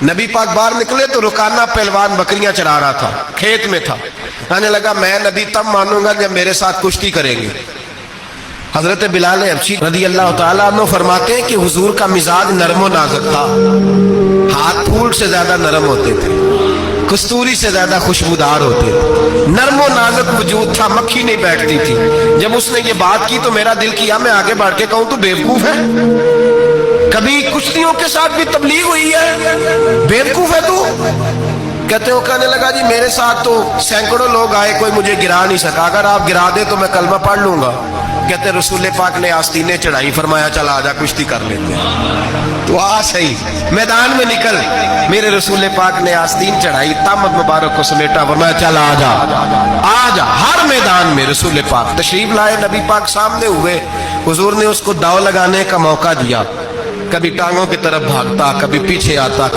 نبی پاک باہر نکلے تو رکانہ پہلوان بکریاں چرا رہا تھا، کھیت میں تھا، کہنے لگا میں نبی تب مانوں گا جب میرے ساتھ کشتی کریں گے۔ حضرت بلال حبشی رضی اللہ تعالیٰ عنہ فرماتے ہیں کہ حضور کا مزاج نرم و نازک تھا، ہاتھ پھول سے زیادہ نرم ہوتے تھے، کستوری سے زیادہ خوشبودار ہوتے تھے، نرم و نازک وجود تھا، مکھی نہیں بیٹھتی تھی۔ جب اس نے یہ بات کی تو میرا دل کیا میں آگے بڑھ کے کہوں تو بیوقوف ہے، کبھی کشتیوں کے ساتھ بھی تبلیغ ہوئی ہے، بیوقوف ہے تو؟ کہتے ہو، کہنے لگا جی میرے ساتھ تو سینکڑوں لوگ آئے، کوئی مجھے گرا نہیں سکا، اگر آپ گرا دے تو میں کلمہ پڑھ لوں گا۔ کہتے رسول پاک نے آستینیں چڑھائی، فرمایا چل آجا کشتی کر لیتے ہیں۔ تو آ صحیح میدان میں نکل، میرے رسول پاک نے آستین چڑھائی، تامت مبارک کو سمیٹا، فرمایا چل آجا آجا۔ ہر میدان میں رسول پاک تشریف لائے، نبی پاک سامنے ہوئے، حضور نے اس کو داؤ لگانے کا موقع دیا، کبھی ٹانگوں کی طرف بھاگتا، کبھی پیچھے آتا۔